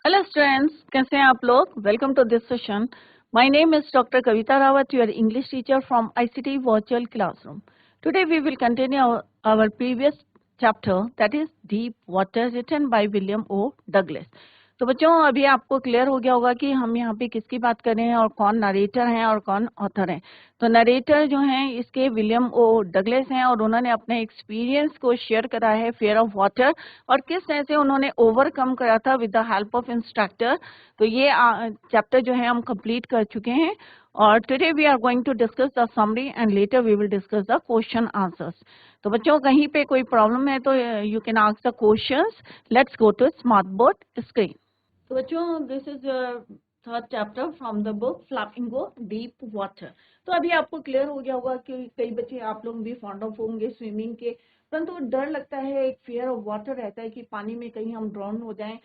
Hello students, कैसे हैं आप लोग? Welcome to this session. My name is doctor Kavita Rawat, your English teacher from ICT virtual classroom. Today we will continue our previous chapter, that is Deep Water, written by William O. Douglas. तो बच्चों, अभी आपको clear हो गया होगा कि हम यहाँ पे किसकी बात कर रहे हैं और कौन नरेटर हैं और कौन ऑथर हैं. तो नरेटर जो हैं इसके विलियम ओ डगलेस हैं और उन्होंने अपने एक्सपीरियंस को शेयर करा है फियर ऑफ वाटर और किस तरह से उन्होंने ओवरकम करा था with the help of instructor. तो ये चैप्टर जो है हम कंप्लीट कर चुके हैं और today we are going to discuss the summary and later we will discuss the question answers. तो बच्चों, कहीं पे कोई प्रॉब्लम है तो you can ask the questions. Let's go to smart board screen. तो बच्चों, this is third chapter from the book Flamingo deep water. तो अभी आपको क्लियर हो गया होगा कि कई बच्चे आप लोग भी फॉन्ड ऑफ होंगे स्विमिंग के, परंतु डर लगता है, एक फियर ऑफ वाटर रहता है कि पानी में कहीं हम ड्राउन हो जाएं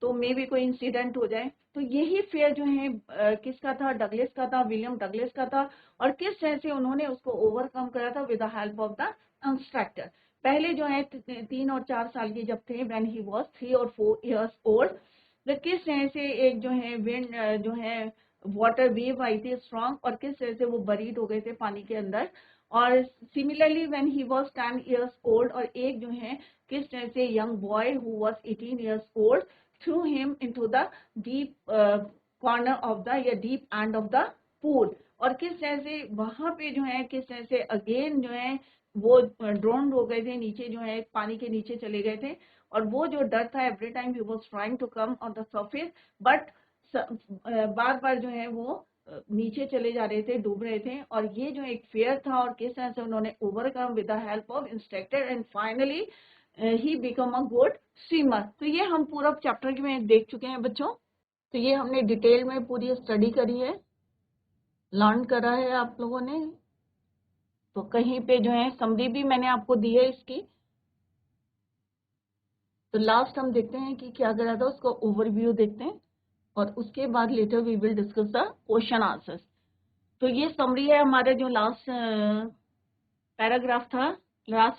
तो मे भी कोई इंसिडेंट हो जाए. तो यही फेयर जो है किसका था? डगलेस का था, विलियम डगलेस का था. और किस तरह से उन्होंने उसको ओवरकम करा था with the help of the instructor. पहले जो है 3 और 4 साल के जब थे, व्हेन ही वाज 3 और 4 इयर्स ओल्ड, तो किस तरह से एक जो है विंड जो है वाटर वेव आई थी स्ट्रॉन्ग और किस तरह से वो बरीड हो गए थे पानी के अंदर. और similarly when he was 10 years old, और एक जो है किस तरह से young boy who was 18 years old threw him into the deep corner of the या deep end of the pool. और किस तरह से वहां पे जो है किस तरह से अगेन जो है वो ड्रोन हो गए थे, नीचे जो है पानी के नीचे चले गए थे. और वो जो डर था, every time he was trying to come on the surface, but बार बार जो है वो नीचे चले जा रहे थे, डूब रहे थे. और ये जो एक फेयर था और किस तरह से उन्होंने overcome with the help of instructor and finally he become a good swimmer. तो ये हम पूरा चैप्टर में देख चुके हैं बच्चों. तो ये हमने डिटेल में पूरी स्टडी करी है, लर्न करा है आप लोगों ने. तो कहीं पे जो है समरी भी मैंने आपको दी है इसकी. तो लास्ट हम देखते हैं कि क्या करा था, उसको ओवरव्यू देखते हैं और उसके बाद later we will discuss the question answers. तो ये समरी है हमारा जो लास्ट पैराग्राफ था, last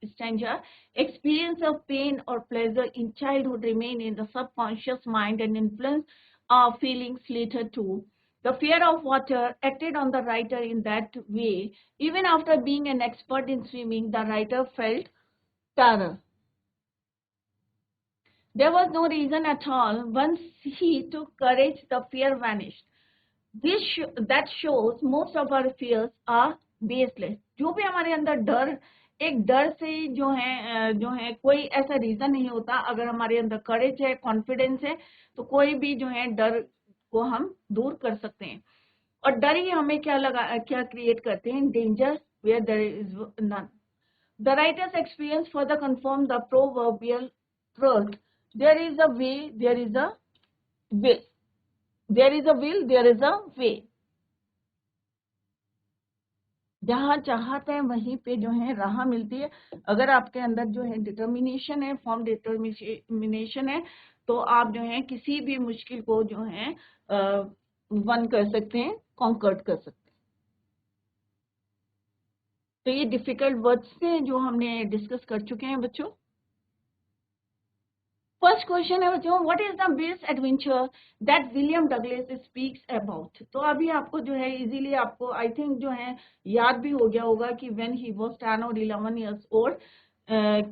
stanza. Experience of pain or pleasure in childhood remain in the subconscious mind and influence our feelings later too. The fear of water acted on the writer in that way. Even after being an expert in swimming, the writer felt terror. There was no reason at all. Once he took courage, the fear vanished. That shows most of our fears are baseless. जो भी हमारे अंदर डर, एक डर से जो है कोई ऐसा रीजन नहीं होता. अगर हमारे अंदर करेज है, कॉन्फिडेंस है, तो कोई भी जो है डर को हम दूर कर सकते हैं. और डर ही हमें क्या क्रिएट करते हैं? Danger where there is none. The writer's experience further confirm the proverbial truth. There is a way, there is a way. There is a will, there is a way. जहाँ चाहते हैं वहीं पे जो है राह मिलती है. अगर आपके अंदर जो है डिटर्मिनेशन है, फॉर्म डिटर्मिनेशन है, तो आप जो है किसी भी मुश्किल को जो है वन कर सकते हैं, कॉन्कर्ड कर सकते हैं. तो ये डिफिकल्ट वर्ड्स थे जो हमने डिस्कस कर चुके हैं बच्चों. फर्स्ट क्वेश्चन है बच्चों, what is the best adventure that William Douglas speaks about. तो अभी आपको जो है इजीली आपको आई थिंक जो है याद भी हो गया होगा कि व्हेन ही वाज 10 और 11 इयर्स ओल्ड,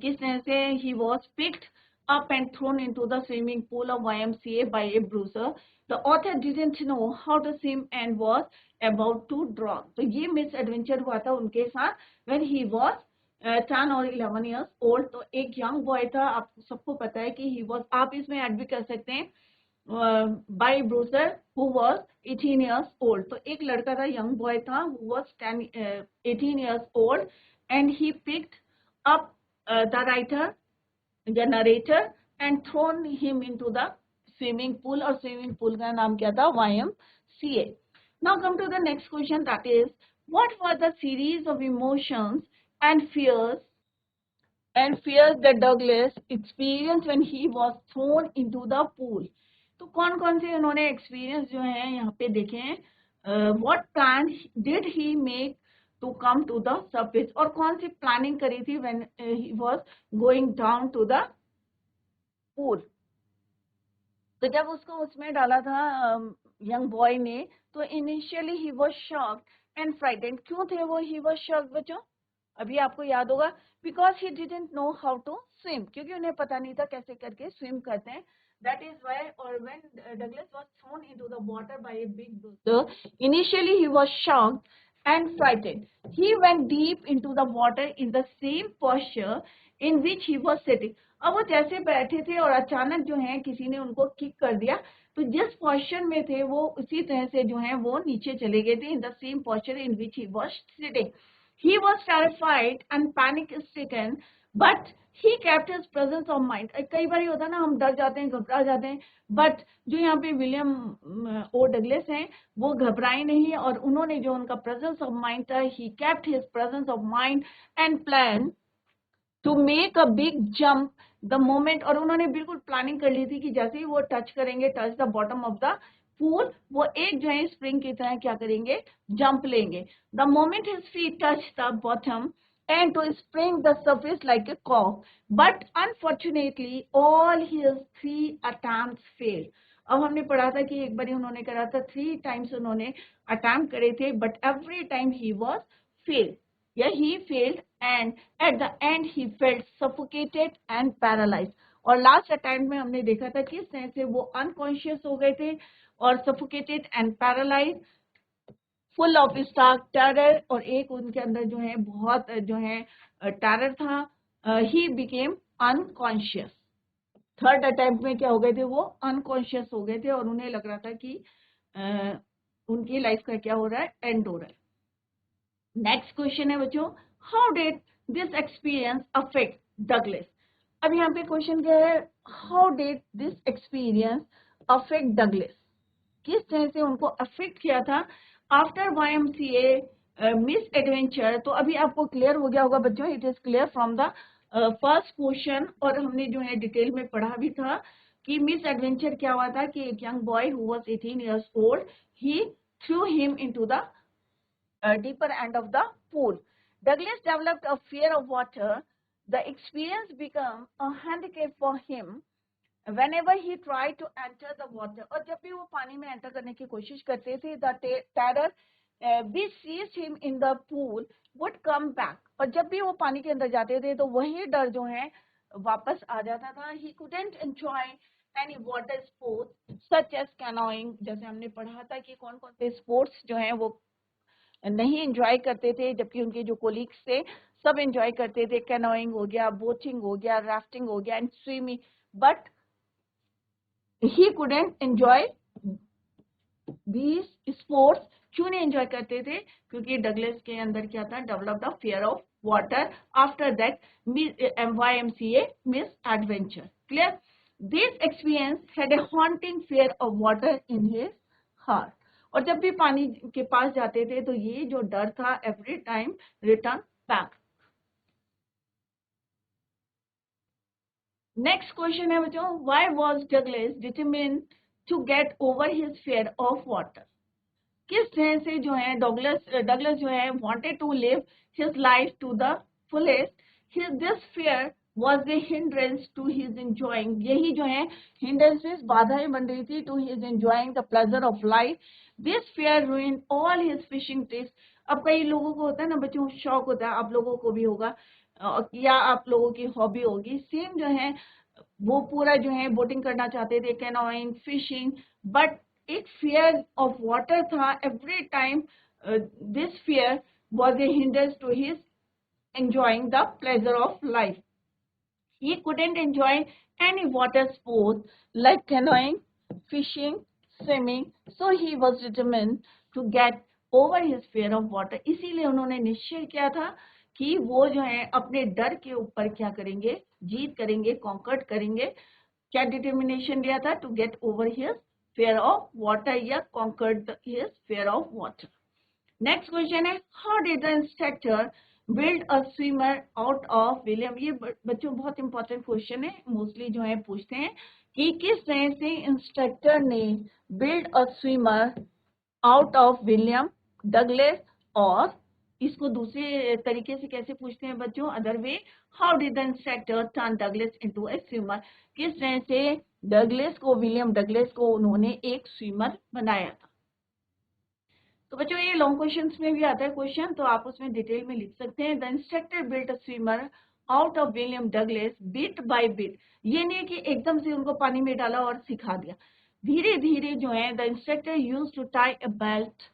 किस तरह से he was picked up and thrown into the swimming pool of YMCA by a bruiser. The author didn't know how to swim and was about to drown. तो ये miss adventure हुआ था उनके साथ when he was 10 और 11 years old. तो एक young boy था, आप सबको पता है कि ही वॉज, आप इसमें ऐड भी कर सकते हैं, by Bruiser who was 18 years old. तो एक लड़का था, यंग बॉय था, who was 18 years old and he picked up the writer, the narrator, and thrown him into the swimming pool. और स्विमिंग पूल का नाम क्या था? YMCA. Now come to the next question, that is, what were the series of emotions and fears that Douglas experienced when he was thrown into the pool. तो कौन कौन से उन्होंने एक्सपीरियंस जो है यहाँ पे देखे हैं. What plan did he make to come to the surface, और कौन सी प्लानिंग करी थी when he was going down to the pool. तो जब उसको उसमें डाला था यंग बॉय ने, तो initially he was shocked and frightened. क्यों थे वो ही वाज शॉक्ड बच्चों? अभी आपको याद होगा, because he didn't know how to swim, क्योंकि उन्हें पता नहीं था कैसे करके स्विम करते हैं। दैट इज व्हाई, और when Douglas was thrown into the water bye a big bulldozer, initially he was shocked and frightened. He went deep into the water in the same posture in which he was sitting. अब वो जैसे बैठे थे और अचानक जो है किसी ने उनको किक कर दिया, तो जिस पोस्चर में थे वो उसी तरह से जो है वो नीचे चले गए थे, in the same posture in which he was sitting. He was terrified and panic stricken, but he kept his presence of mind. कई बार होता है ना, हम डर जाते हैं, घबरा जाते हैं, बट जो यहाँ पे विलियम ओ डगलस हैं, वो घबराए नहीं, और उन्होंने जो उनका प्रेजेंस ऑफ माइंड था, he kept his presence of mind and plan to make a big jump the moment, और उन्होंने बिल्कुल प्लानिंग कर ली थी कि जैसे ही वो टच करेंगे, touch the bottom of the pool, वो एक जो है स्प्रिंग की तरह क्या करेंगे, जंप लेंगे। The moment his feet touch the bottom and to spring the surface like a cork, but unfortunately all his 3 attempts failed. अब हमने पढ़ा था कि एक बार उन्होंने करा था, 3 times उन्होंने अटैम्प्ट करे थे, but every time he was fail, या he failed, and at the end he felt suffocated and paralyzed. और लास्ट अटैम्प्ट में हमने देखा था किस तरह से वो अनकॉन्शियस हो गए थे और suffocated and paralyse, full of stark terror, और एक उनके अंदर जो है बहुत जो है टेरर था। He became unconscious. Third attempt में क्या हो गए थे, वो अनकॉन्शियस हो गए थे और उन्हें लग रहा था कि उनकी लाइफ का क्या हो रहा है, एंड हो रहा है। नेक्स्ट क्वेश्चन है बच्चों, how did this experience affect Douglas? अब यहाँ पे क्वेश्चन क्या है, how did this experience affect Douglas, किस तरह से उनको अफेक्ट किया था आफ्टर YMCA मिस एडवेंचर। तो अभी आपको क्लियर हो गया होगा बच्चों, it is clear from the first question, और हमने जो है डिटेल में पढ़ा भी था कि मिस एडवेंचर क्या हुआ था कि एक young boy who was 18 years old, he threw him into the deeper end of the pool. Douglas developed a fear of water. The experience became a handicap for him whenever he tried to enter the water. और जब भी वो पानी में enter करने की कोशिश करते थे, the terror which seized him in the pool would come back. और जब भी वो पानी के अंदर जाते थे तो वही डर जो है वापस आ जाता था। He couldn't enjoy any water sports such as canoeing. जैसे हमने पढ़ा था कि कौन कौन से स्पोर्ट्स जो हैं वो नहीं एंजॉय करते थे, जबकि उनके जो कोलीग्स थे सब एंजॉय करते थे। कैनोइंग हो गया, बोटिंग हो गया, राफ्टिंग हो गया and swimming, but he couldn't enjoy these sports. क्यों नहीं एंजॉय करते थे? क्योंकि डगलस के अंदर क्या था, develop the fear of water after that YMCA miss adventure. Clear? This experience had a haunting fear of water in his heart. और जब भी पानी के पास जाते थे तो ये जो डर था every time return back. Next question है बच्चों, why was Douglas determined to get over his fear of water? किस तरह से जो है डगलस जो है wanted to live his life to the fullest. This fear was a hindrance to his enjoying, यही जो है hindrances, बाधाएं बन रही थी to his enjoying the pleasure of life. This fear ruined all his fishing trips. अब कई लोगों को होता है ना बच्चों, शौक होता है, आप लोगों को भी होगा या आप लोगों की हॉबी होगी सेम जो है, वो पूरा जो है बोटिंग करना चाहते थे, कैनोइंग, फिशिंग, बट एक फियर ऑफ वाटर था every time. This fear was a hindrance to his enjoying the pleasure of life. He couldn't enjoy any water sports like canoeing, fishing, swimming, so he was determined to get over his fear of water. इसीलिए उन्होंने निश्चय किया था कि वो जो है अपने डर के ऊपर क्या करेंगे, जीत करेंगे, कॉन्कर्ड करेंगे। क्या डिटर्मिनेशन लिया था? To get over his fear of water या conquered his fear of water. Next question है, how did the instructor build a swimmer out of William? ये बच्चों बहुत इंपॉर्टेंट क्वेश्चन है, मोस्टली जो है पूछते हैं कि किस तरह से इंस्ट्रक्टर ने build a swimmer out of William Douglas और इसको दूसरे तरीके से कैसे पूछते हैं बच्चों, other way, how did the instructor turn Douglas into A swimmer, किस तरह से डगलस को, विलियम डगलस को उन्होंने एक स्विमर बनाया था। तो बच्चों ये लॉन्ग क्वेश्चंस में भी आता है क्वेश्चन, तो आप उसमें डिटेल में लिख सकते हैं। The instructor built a swimmer out of William Douglas bit by bit, ये नहीं कि एकदम से उनको पानी में डाला और सिखा दिया, धीरे धीरे जो है the instructor used to tie a belt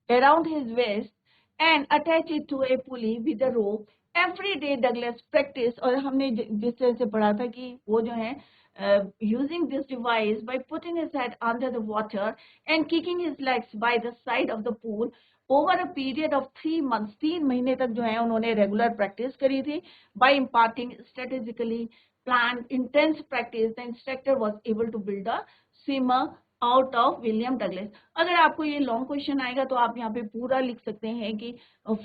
around his waist and attach it to a pulley with a rope. Every day Douglas practiced, और हमने जिस तरह से पढ़ा था कि वो जो है using this device by putting his head under the water and kicking his legs by the side of the pool over a period of 3 months, 3 महीने तक जो है उन्होंने रेगुलर प्रैक्टिस करी थी। by imparting strategically planned intense practice the instructor was able to build a swimmer out of William Douglas. अगर आपको ये लॉन्ग क्वेश्चन आएगा तो आप यहाँ पे पूरा लिख सकते हैं कि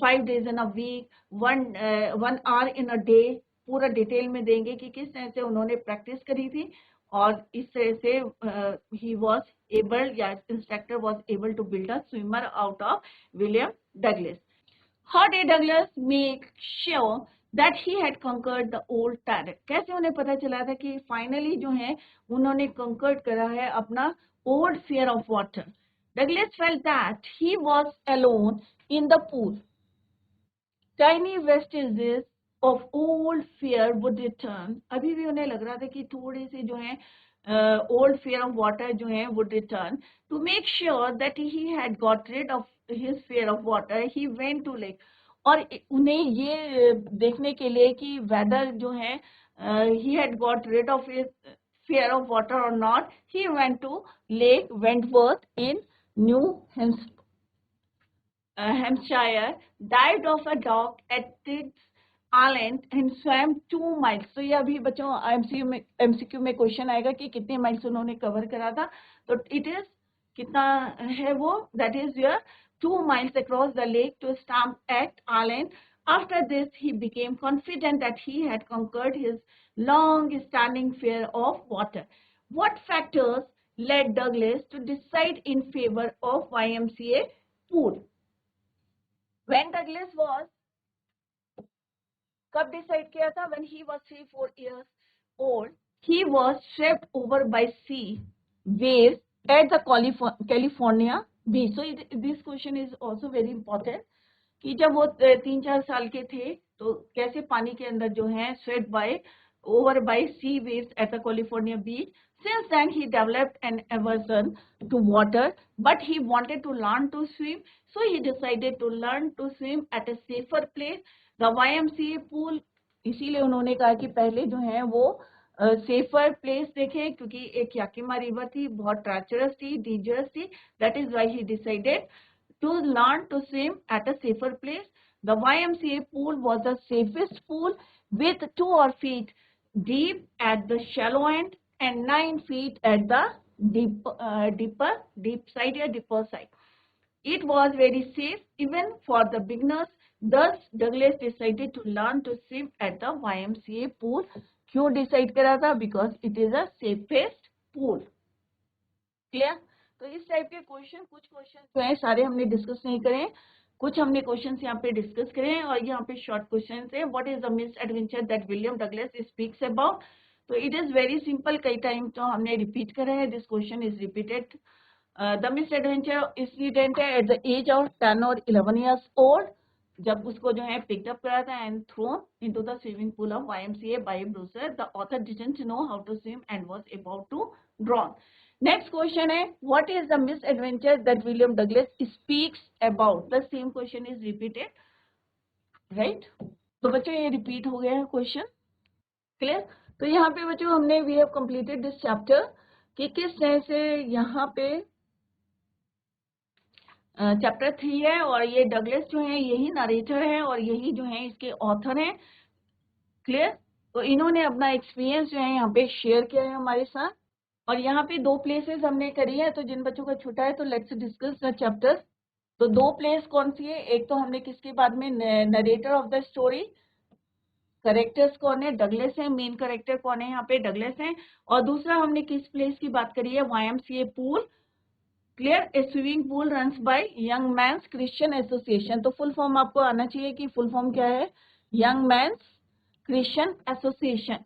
5 days in a week, 1 hour in a day, पूरा डिटेल में देंगे कि किस तरह से उन्होंने प्रैक्टिस करी थी और इस तरह से ही वॉज एबल, या instructor was able to build a swimmer out of William Douglas. How did Douglas make sure that he had conquered the old tyrant, कैसे उन्हें पता चला था कि फाइनली जो है उन्होंने कंकर्ड करा है अपना old fear of water. Douglas felt that he was alone in the pool. Tiny vestiges of old fear would return. अभी भी उन्हें लग रहा था कि थोड़े से जो है old fear of water जो है would return. To make sure that he had got rid of his fear of water, he went to lake. और उन्हें ये देखने के लिए कि वेदर जो है he had got rid of his fear of water or not, he went to Lake Wentworth in New Hampshire, dived off a dock at its island and swam 2 miles. तो ये अभी बच्चों MCQ में question आएगा कि कितने miles उन्होंने cover करा था, तो इट इज कितना है वो, that is your 2 miles across the lake to stamp at island. After this, he became confident that he had conquered his long-standing fear of water. What factors led Douglas to decide in favor of YMCA pool? When Douglas was, कब decide किया था? When he was 3-4 years old, he was swept over by sea waves at the California beach. So this question is also very important कि जब वो 3-4 साल के थे तो कैसे पानी के अंदर जो है swept by over by sea waves at the California beach. Since then he developed an aversion to water, but he wanted to learn to swim, so he decided to learn to swim at a safer place. The YMCA pool, इसीलिए उन्होंने कहा कि पहले जो है वो safer place देखे, क्योंकि एक याकिमा रिवर थी, बहुत ट्रेचरस थी, डेंजरस थी, that is why he decided to learn to swim at a safer place. The YMCA pool was the safest pool with 2 feet deep at the shallow end and 9 feet at the deep side or deeper side. It was very safe even for the beginners. Thus, Douglas decided to learn to swim at the YMCA pool. क्यों decide करा था? Because it is a safest pool. Clear? तो इस type के question, कुछ question जो है सारे हमने डिस्कस नहीं करें, कुछ हमने क्वेश्चन यहाँ पे डिस्कस करें, और यहाँ पे शॉर्ट क्वेश्चन है। What is the misadventure that William Douglas speaks about? तो इट इज वेरी सिंपल, कई टाइम तो हमने रिपीट करा है, this question is repeated. The misadventure incident है at the age of 10 or 11 years old, जब उसको जो है पिकअप करा था and thrown into the swimming pool of YMCA by Bruiser. The author didn't know how to swim and was about to drown. Next question है what is the misadventure that William Douglas speaks about? The same question is repeated, right? तो बच्चों ये repeat हो गया है question, clear? तो यहाँ पे बच्चों हमने we have completed this chapter कि किस तरह से यहाँ पे चैप्टर 3 है, और ये डगलस जो है यही नरेटर है और यही जो है इसके ऑथर हैं, क्लियर? तो इन्होंने अपना एक्सपीरियंस जो है यहाँ पे शेयर किया है हमारे साथ, और यहाँ पे 2 प्लेसेस हमने करी है। तो जिन बच्चों का छूटा है तो लेट्स डिस्कस द चैप्टर। तो 2 प्लेस कौन सी है? एक तो हमने किसके बाद में, narrator of the story, characters कौन है? डगलस है, मेन करेक्टर कौन है यहाँ पे? डगलस है। और दूसरा हमने किस प्लेस की बात करी है? YMCA pool, clear? A swimming pool runs by young man's Christian association. तो फुल फॉर्म आपको आना चाहिए कि फुल फॉर्म क्या है? Young man's Christian association,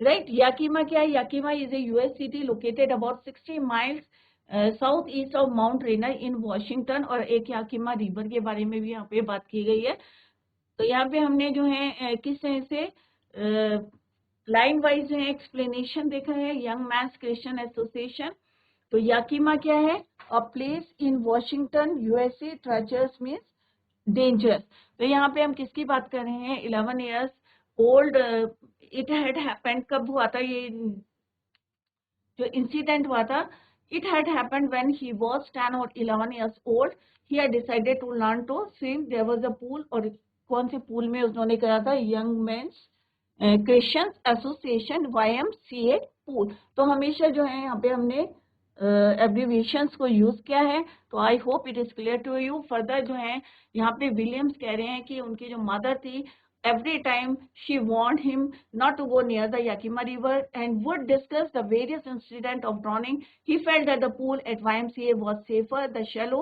right? Yakima क्या है? Yakima is a US city located about 60 miles south east of mount Rainier in Washington. और एक याकीमा रिवर के बारे में भी यहाँ पे बात की गई है। तो यहाँ पे हमने जो है किस तरह से लाइन वाइज जो है एक्सप्लेनेशन देखा है। यंग मैन्स क्रिश्चियन एसोसिएशन, तो याकीमा क्या है? A place in Washington USA, treacherous means dangerous. तो यहाँ पे हम किसकी बात कर रहे हैं? 11 years old it had happened. कब हुआ था ये जो इंसिडेंट हुआ था? It had happened when he was 10 or 11 years old. He had decided to learn to swim. There was a pool, और कौन से पूल में उन्होंने करा था? Young mains Christian association YMCA pool. तो हमेशा जो है यहाँ पे हमने एब्रीविएशंस को यूज किया है। तो I hope it is clear to you. Further जो है यहाँ पे विलियम्स कह रहे हैं कि उनकी जो मदर थी, every time she warned him not to go near the Yakima River and would discuss the various incidents of drowning. He felt that the pool at YMCA was safer. The shallow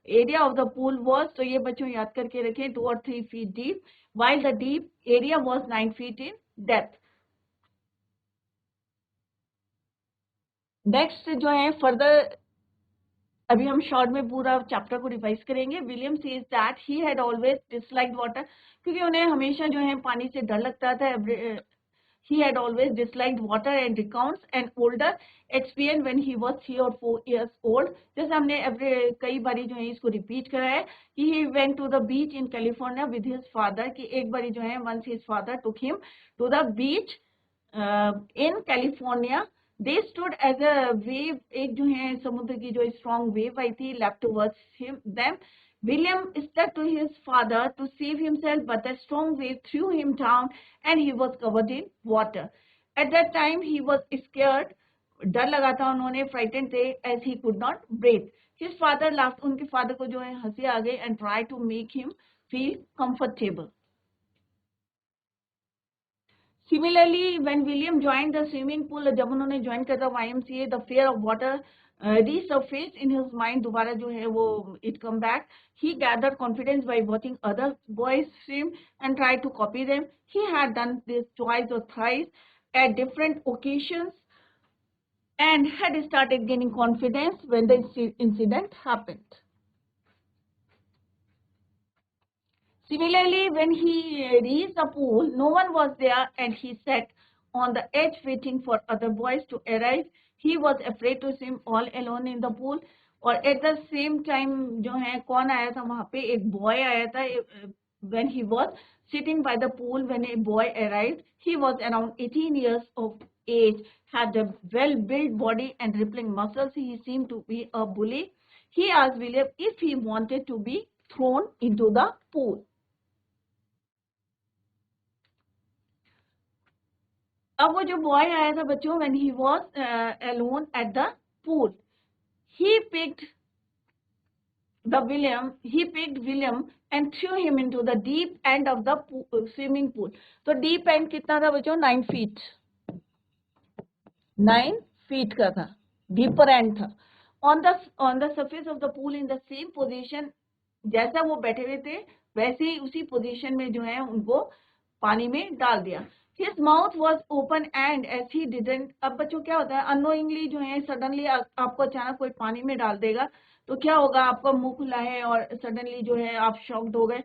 area of the pool was, तो ये बच्चों याद करके रखें, 2 or 3 feet deep, while the deep area was 9 feet in depth. Next जो है further, अभी हम शॉर्ट में पूरा चैप्टर को रिवाइज करेंगे। William says that he had always disliked water, क्योंकि उन्हें हमेशा जो है पानी से डर लगता था। He had always disliked water and recounts an older experience when he was 3 or 4 years old. जैसे हमने कई बारी जो है इसको रिपीट करा है कि he went to the beach in California with his father, कि एक बारी जो है once his father took him to the beach in California. They stood as a wave, एक जो है समुद्र की जो strong wave आई थी left towards them. William stuck to his father to save himself, but the strong wave threw him down and he was covered in water. At that time he was scared, डर लगा था उन्होंने, frightened थे, as he could not breathe. His father laughed, उनके father को जो है हंसी आ गई, and tried to make him feel comfortable. Similarly, when William joined the swimming pool, जब उन्होंने ज्वाइन किया था YMCA, the fear of water resurfaced in his mind. दोबारा जो है वो it come back. He gathered confidence by watching other boys swim and tried to copy them. He had done this twice or thrice at different occasions and had started gaining confidence when the incident happened. Similarly, when he reached the pool, no one was there and he sat on the edge waiting for other boys to arrive. He was afraid to swim all alone in the pool. और at the same time जो है कौन आया था वहाँ पे? एक boy आया था. When he was sitting by the pool, when a boy arrived, he was around 18 years of age, had a well-built body and rippling muscles. He seemed to be a bully. He asked William if he wanted to be thrown into the pool. अब वो जो boy आया था बच्चों, when he was alone at the pool, he picked William and threw him into the deep end of the swimming pool. तो deep end कितना था बच्चों? 9 feet. 9 feet का था, deeper end था. On the surface of the pool in the same position, जैसा वो बैठे हुए थे वैसे ही उसी पोजीशन में जो है उनको पानी में डाल दिया. His mouth was open and as he didn't, अब बच्चों क्या होता है unknowingly जो है सडनली आपको अचानक कोई पानी में डाल देगा तो क्या होगा? आपका मुंह खुला है और सडनली जो है आप शॉक्ड हो गए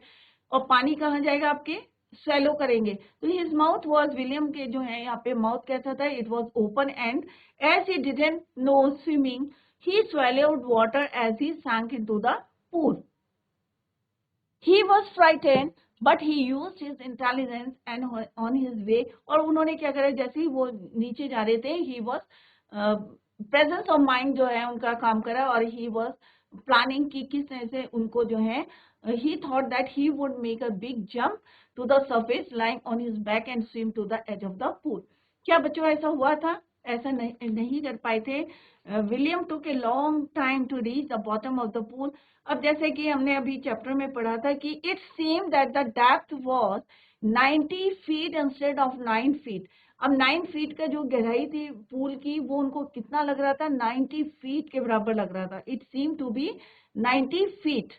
और पानी कहाँ जाएगा? आपके स्वेलो करेंगे. तो हिज माउथ वॉज, विलियम के जो है यहाँ पे माउथ कैसा था? It was open and as he didn't know swimming he swallowed water as he sank into the pool. He was frightened, but he used his intelligence and on his way. और उन्होंने क्या करा? जैसे ही वो नीचे जा रहे थे, he was presence of mind जो है उनका काम करा और he was planning कि किस तरह से उनको जो है he thought that he would make a big jump to the surface lying on his back and swim to the edge of the pool. क्या बच्चों ऐसा हुआ था? ऐसा नहीं कर पाए थे. William took a long time to reach the bottom of the pool. अब जैसे कि हमने अभी चैप्टर में पढ़ा था कि it seemed that the depth was 90 feet instead of 9 feet. अब 9 फीट का जो गहराई थी पूल की वो उनको कितना लग रहा था, 90 फीट के बराबर लग रहा था. It seem to be 90 feet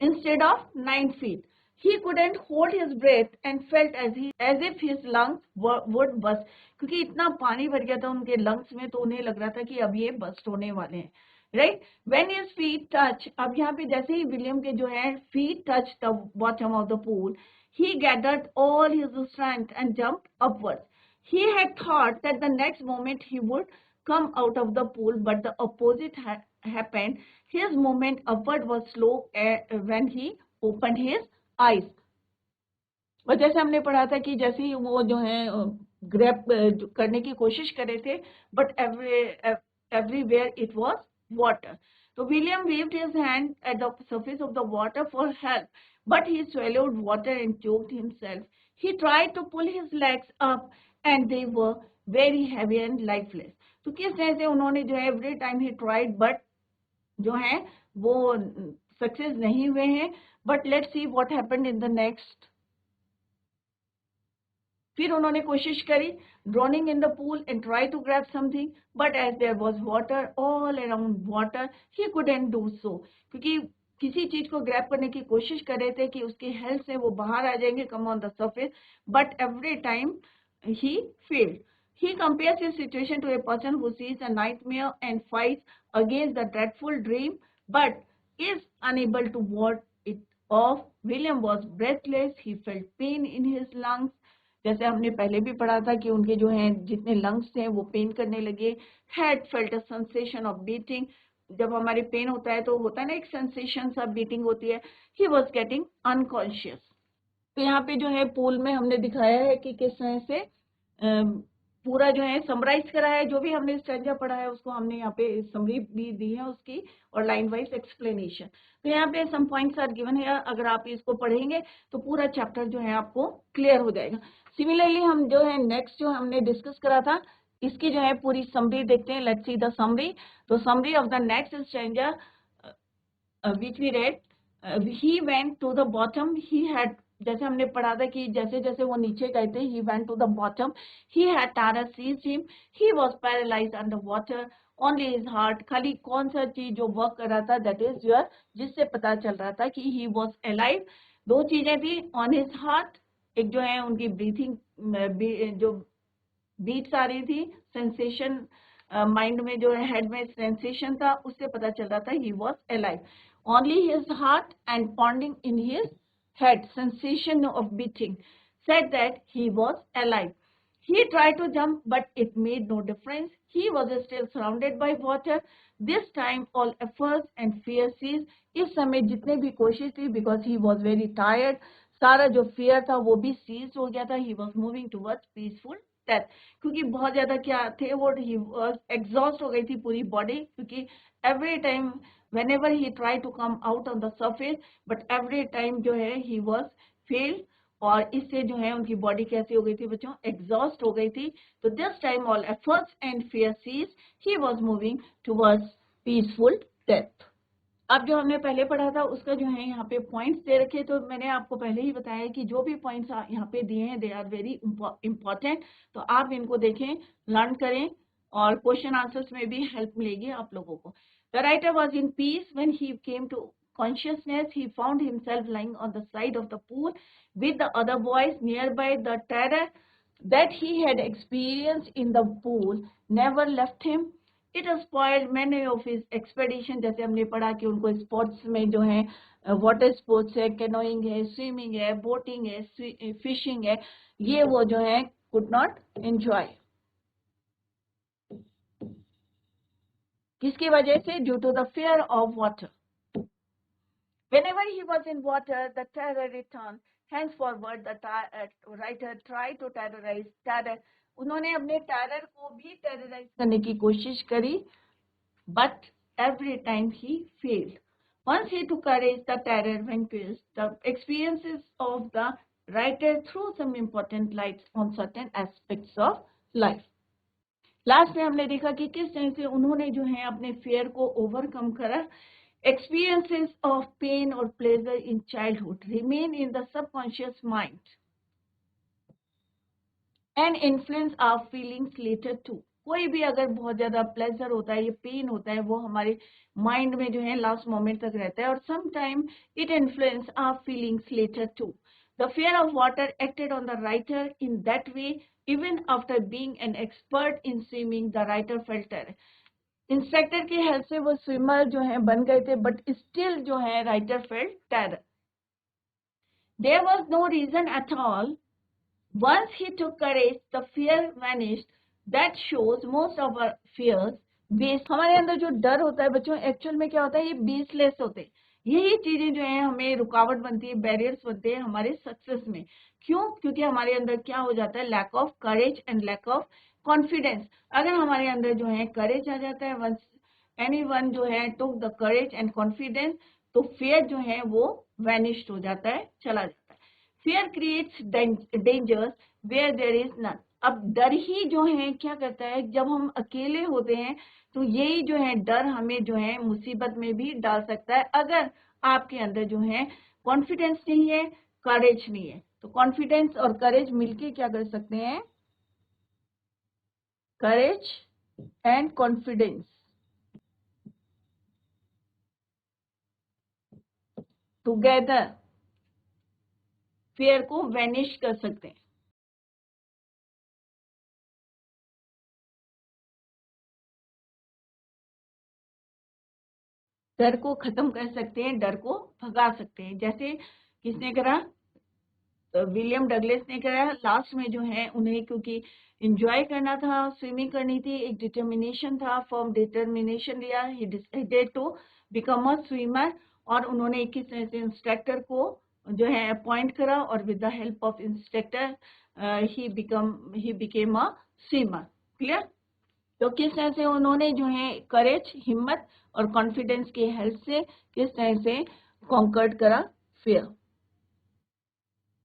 instead of 9 feet. He couldn't hold his breath and felt as if his lungs would burst. क्योंकि इतना पानी भर गया था उनके लंग्स में, तो उन्हें लग रहा था कि अब ये बस्ट होने वाले हैं. Right, when his feet touch, अब यहाँ पे जैसे ही विलियम के जो है feet touch the bottom of the pool, he gathered all his strength and jumped upwards. He had thought that the next moment he would come out of the pool, but the opposite happened. His movement upward was slow when he opened his eyes. और जैसे हमने पढ़ा था कि जैसे ही वो जो है ग्रैब करने की कोशिश कर रहे थे, but everywhere it was water. So William waved his hand at the surface of the water for help, but he swallowed water and choked himself. He tried to pull his legs up and they were very heavy and lifeless. तो किस तरह से उन्होंने जो है every time he tried, but जो है वो सक्सेस नहीं हुए हैं. But let's see what happened in the next. फिर उन्होंने कोशिश करी drowning in the pool and try to grab something, but as there was water all around water, he couldn't do so. क्योंकि किसी चीज को ग्रैब करने की कोशिश कर रहे थे कि उसकी हेल्प से वो बाहर आ जाएंगे, कम on the surface, but every time he failed. He compares his situation to a person who sees a nightmare and fights against the dreadful dream, but is unable to ward it off. William was breathless. He felt pain in his lungs. जैसे हमने पहले भी पढ़ा था कि उनके जो हैं जितने लंग्स थे वो पेन करने लगे. Had felt a sensation of beating. जब हमारे पेन होता है तो होता है ना एक सेंसेशन सा बीटिंग होती है. He was getting unconscious. तो यहाँ पे जो है पूल में हमने दिखाया है कि किस तरह से पूरा जो है समराइज करा है. जो भी हमने स्ट्रेंजर पढ़ा है उसको हमने यहाँ पे समरी भी दी है उसकी, और लाइन वाइज एक्सप्लेनेशन. तो यहाँ पे सम पॉइंट्स आर गिवन है. अगर आप इसको पढ़ेंगे तो पूरा चैप्टर जो है आपको क्लियर हो जाएगा. सिमिलरली हम जो है नेक्स्ट जो हमने डिस्कस करा था इसकी जो है पूरी समरी देखते हैं. Let's see the summary. तो summary of the next stranger which we read, he went to the bottom. He had, जैसे हमने पढ़ा था कि जैसे जैसे वो नीचे गए थे, he went to the bottom. He had terror seized him. He was paralyzed under water. Only his heart, खाली कौन सा चीज जो वर्क कर रहा था, that is your, जिससे पता चल रहा था कि he was alive. दो चीजें थी on his heart, एक जो है उनकी ब्रीथिंग जो बीट्स आ रही थी, सेंसेशन माइंड में जो है हेड में सेंसेशन था, उससे पता चल रहा था he was alive. Only his heart and pounding in his head, sensation of beating, said that he was alive. He tried to jump, but it made no difference. He was still surrounded by water. This time all efforts and fear ceased. इस समय जितने भी कोशिश थी, because he was very tired, सारा जो fear था वो भी ceased हो गया था. He was moving towards peaceful death. क्योंकि बहुत ज्यादा क्या थे वो, he was exhaust हो गई थी पूरी body, क्योंकि every time whenever he tried to come out on the surface, but every time जो है he was failed. और इससे जो है उनकी बॉडी कैसी हो गई थी बच्चों, एग्जॉस्ट हो गई थी. तो this time all efforts and fear cease, he was moving towards peaceful death. अब जो हमने पहले पढ़ा था उसका जो है यहाँ पे पॉइंट्स दे रखे. तो मैंने आपको पहले ही बताया कि जो भी पॉइंट्स यहाँ पे दिए हैं दे आर वेरी इंपॉर्टेंट. तो आप इनको देखें, लर्न करें, और क्वेश्चन आंसर्स में भी हेल्प मिलेगी आप लोगों को. The writer was in peace when he came to consciousness. He found himself lying on the side of the pool with the other boys nearby. The terror that he had experienced in the pool never left him. It spoiled many of his expedition. जैसे हमने पढ़ा कि उनको sports में जो है water sports है, canoeing है, स्विमिंग है, बोटिंग है, फिशिंग है, ये वो जो है could not enjoy. किसकी वजह से? Due to the fear of water. Whenever he was in water, the terror returned. Henceforward, the writer tried to terrorize terror. उन्होंने अपने टेरर को भी टेरराइज करने की कोशिश करी, but every time he failed. Once he took courage, the terror vanquished. The experiences of the writer threw some important lights on certain aspects of life. Last में हमने देखा कि किस तरह से उन्होंने जो है अपने फियर को ओवरकम करा. Experiences of pain or pleasure in childhood remain in the subconscious mind. And influence our feelings later too. कोई भी अगर बहुत ज्यादा प्लेजर होता है या पेन होता है वो हमारे माइंड में जो है लास्ट मोमेंट तक रहता है, और some time it influence our feelings later too. The fear of water acted on the writer in that way, even after being an expert in swimming the writer felt terror. Instructor की help से वो swimmer जो है बन गए थे, but still जो है writer felt terror. There was no reason at all. Once he took courage, the fear vanished. That shows most of our fears based. हमारे अंदर जो डर होता है बच्चों, एक्चुअल में क्या होता है, ये बेसलेस होते हैं। यही चीजें जो है हमें रुकावट बनती है, बैरियर्स बनते हैं हमारे सक्सेस में। क्यों? क्योंकि हमारे अंदर क्या हो जाता है, lack of courage and lack of confidence. अगर हमारे अंदर जो है करेज आ जाता है, वंस एनीवन जो है took the courage and confidence, तो फियर जो है वो वैनिश्ड हो जाता है, चला जाता है। Fear creates dangers where there is none. अब डर ही जो है क्या करता है, जब हम अकेले होते हैं तो यही जो है डर हमें जो है मुसीबत में भी डाल सकता है, अगर आपके अंदर जो है कॉन्फिडेंस नहीं है, करेज नहीं है। तो कॉन्फिडेंस और करेज मिलके क्या कर सकते हैं, courage and confidence together fear को वैनिश कर सकते हैं। डर को खत्म कर सकते हैं, डर को भगा सकते हैं। जैसे किसने करा, विलियम डगलस ने करा। लास्ट में जो है उन्हें क्योंकि एंजॉय करना था, स्विमिंग करनी थी, एक डिटर्मिनेशन था, फर्म डिटर्मिनेशन लिया, he decided to become a swimmer. और उन्होंने किस तरह से इंस्ट्रक्टर को जो है अपॉइंट करा, और with the help of instructor he became a swimmer. Clear? तो किस तरह से उन्होंने जो है करेज, हिम्मत और कॉन्फिडेंस की हेल्प से किस तरह से कॉन्कर्ड करा फियर।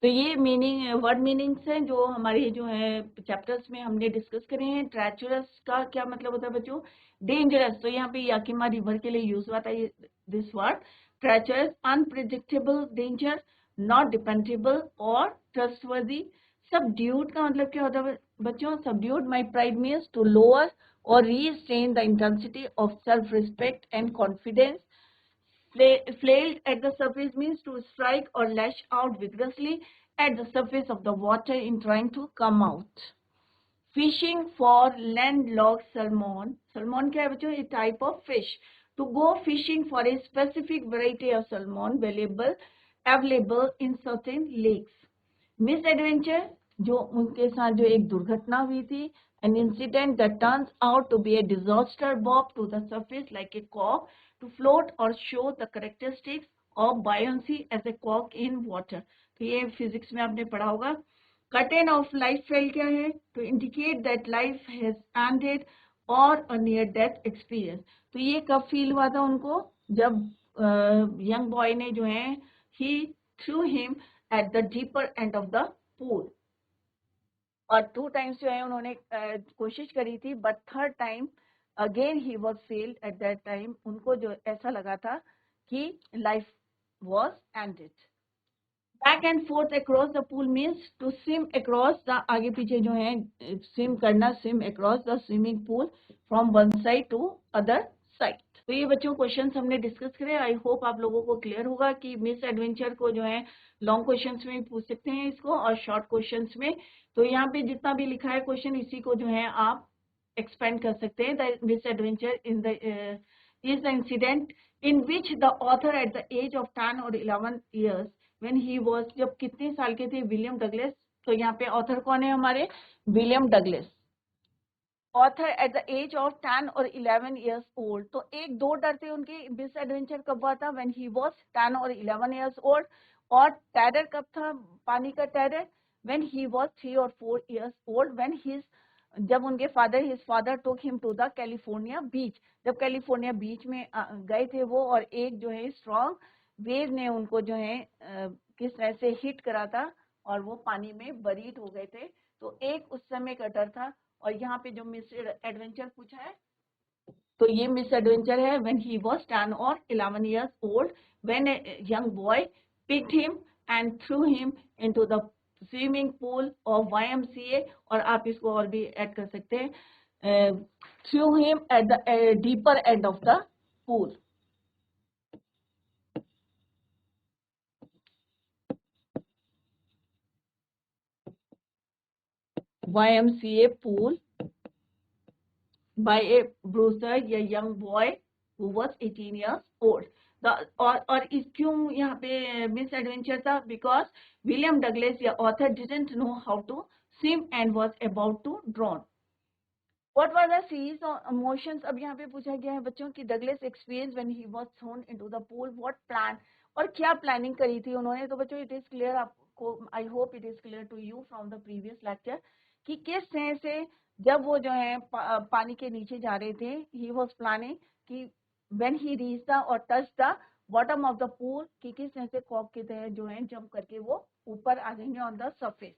तो ये मीनिंग, वर्ड मीनिंग्स हैं जो हमारे जो है चैप्टर्स में हमने डिस्कस करे हैं। ट्रेचरस का क्या मतलब होता है बच्चों, डेंजरस। तो यहाँ पे याकिमा रिवर के लिए यूज हुआ था this word treacherous, unpredictable, danger, not dependable और ट्रस्टवर्दी। सबड्यूड का मतलब क्या होता है बच्चों, subdued my pride means to lower or restrain the intensity of self-respect and confidence. Flailed at the surface means to strike or lash out vigorously at the surface of the water in trying to come out. Fishing for landlocked salmon. Salmon क्या है बच्चों, a type of fish. To go fishing for a specific variety of salmon available in certain lakes. Misadventure, जो उनके साथ जो एक दुर्घटना हुई थी, an incident that turns out to be a disaster, bob to the surface like a cork to float or show the characteristics of buoyancy as a cork in water. तो ये फिजिक्स में आपने पढ़ा होगा। कर्टेन ऑफ लाइफ फेल क्या है, to indicate that life has ended और a near death experience. तो ये कब फील हुआ था उनको, जब यंग बॉय ने जो है he threw him at the deeper end of the pool. और 2 टाइम्स जो है उन्होंने कोशिश करी थी, but third time again he was failed. At that time उनको जो ऐसा लगा था कि life was ended. Back and forth across the pool means to swim across the, आगे पीछे जो है स्विम करना, swim across the swimming pool from one side to other side. तो ये बच्चों क्वेश्चंस हमने डिस्कस करे। आई होप आप लोगों को क्लियर होगा कि मिस एडवेंचर को जो है लॉन्ग क्वेश्चंस में पूछ सकते हैं इसको, और शॉर्ट क्वेश्चंस में। तो यहाँ पे जितना भी लिखा है क्वेश्चन, इसी को जो है आप एक्सपेंड कर सकते हैं। The misadventure in the is the incident in which the author at the age of 10 और 11 years व्हेन ही वाज, जब कितने साल के थे, विलियम डगलस। तो यहाँ पे ऑथर कौन है हमारे, William Douglas. Author at the age of 10 और 11 years old। तो एक दो डर थे उनके, मिस एडवेंचर कब हुआ था, व्हेन ही वाज 10 और 11 years old। और टेरर कब था, पानी का टेरर, व्हेन ही वाज 3 और 4 years old, व्हेन हिज, जब उनके father, his father took him to the California beach. जब कैलिफोर्निया बीच में गए थे वो, और एक जो है स्ट्रॉन्ग वेव ने उनको जो है किस तरह से हिट करा था, और वो पानी में बरीड हो गए थे। तो एक उस समय का डर था। और यहाँ पे जो मिस एडवेंचर पूछा है, तो ये मिस एडवेंचर है व्हेन ही वाज 10 और 11 years old, when a young boy picked him and threw him into the swimming pool और YMCA, और आप इसको और भी ऐड कर सकते हैं, through him at the deeper end of the pool. YMCA pool by a bruiser, a young boy who was 18 years old. और इस क्यों यहाँ पे मिस एडवेंचर था? बिकॉज विलियम डगलस या author didn't know how to swim and was about to drown. What were the series of emotions? अब यहाँ पे पूछा गया है बच्चों की Douglas experience when he was thrown into the pool, what plan, और क्या प्लानिंग करी थी उन्होंने. तो बच्चों इट इज क्लियर आपको, I hope it is clear to you from the previous lecture कि किस तरह से जब वो जो है पानी के नीचे जा रहे थे, ही वाज प्लानिंग कि व्हेन ही रीच द और touch the bottom of the pool, कि किस तरह से कॉक की तरह जो है जंप करके वो ऊपर आ जाएंगे on the surface.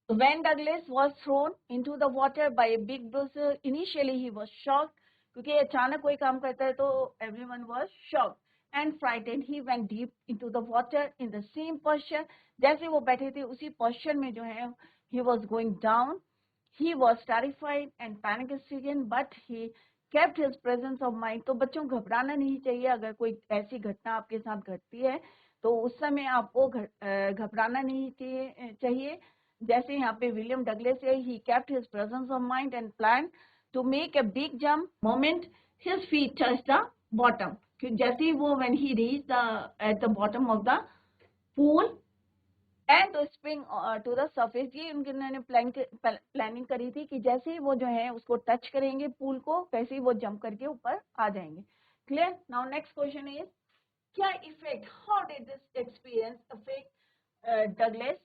When Douglas was thrown into the water by a big bruiser, initially he was shocked, क्योंकि अचानक कोई काम करता है तो everyone was shocked and frightened. He went deep into the water in the same posture. जैसे वो बैठे थे उसी posture में जो है he was going down. He was terrified and panic-stricken, but he kept his presence of mind. तो बच्चों घबराना नहीं चाहिए. अगर कोई ऐसी घटना आपके साथ घटती है तो उस समय आपको घबराना नहीं चाहिए. जैसे यहाँ पे विलियम डगलस है, he kept his presence of mind and planned to make a big jump moment his feet touched the bottom. जैसे ही वो when he reached at the bottom of the pool and to spring to the surface, ये उन्होंने planning करी थी कि जैसे ही वो जो है उसको टच करेंगे पूल को, वैसे ही वो जंप करके ऊपर आ जाएंगे. Clear? Now next question is, क्या effect, how did this experience affect Douglas?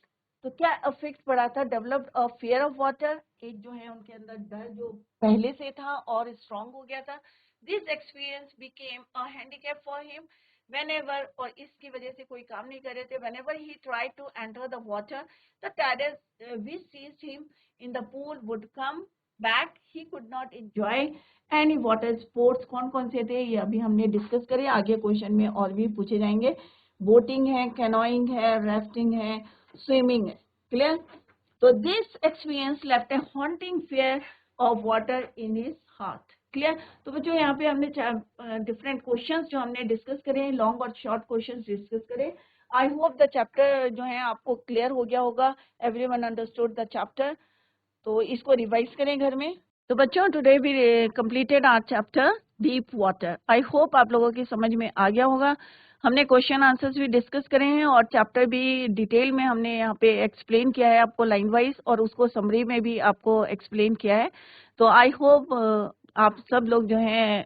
तो क्या इफेक्ट पड़ा था? Developed a fear of water, एक जो है उनके अंदर डर जो पहले से था और स्ट्रांग हो गया था. This experience became a handicap for him whenever, और इसकी वजह से कोई काम नहीं कर रहे थे, whenever he tried to enter the water, the terror which seized him in the pool would come back. He could not enjoy any water sports. कौन कौन से थे ये अभी हमने डिस्कस करे, आगे क्वेश्चन में और भी पूछे जाएंगे. बोटिंग है, कैनोइंग है, राफ्टिंग है, स्विमिंग है. क्लियर? तो this experience left A haunting fear of water in his heart. Clear? तो बच्चों यहाँ पे हमने डिफरेंट क्वेश्चंस जो हमने डिस्कस करे, लॉन्ग और शॉर्ट क्वेश्चंस डिस्कस करे. आई होप द चैप्टर जो है आपको क्लियर हो गया होगा. Everyone understood the chapter. तो इसको रिवाइज करें घर में. तो बच्चों today we completed our chapter deep water. I hope आप लोगों की समझ में आ गया होगा. हमने क्वेश्चन आंसर्स भी डिस्कस करे हैं और चैप्टर भी डिटेल में हमने यहाँ पे एक्सप्लेन किया है आपको लाइन वाइज, और उसको समरी में भी आपको एक्सप्लेन किया है. तो आई होप आप सब लोग जो हैं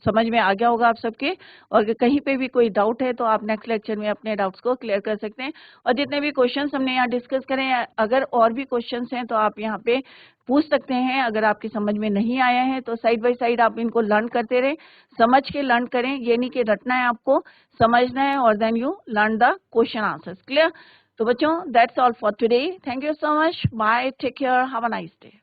समझ में आ गया होगा आप सबके. और कहीं पे भी कोई डाउट है तो आप नेक्स्ट लेक्चर में अपने डाउट्स को क्लियर कर सकते हैं. और जितने भी क्वेश्चंस हमने यहाँ डिस्कस करें, अगर और भी क्वेश्चंस हैं तो आप यहाँ पे पूछ सकते हैं. अगर आपकी समझ में नहीं आया है तो साइड बाय साइड आप इनको लर्न करते रहें, समझ के लर्न करें. ये नहीं कि रटना है, आपको समझना है और then you learn the question answers. Clear? तो बच्चों that's all for today. Thank you so much. Bye. Take care. Have a nice day.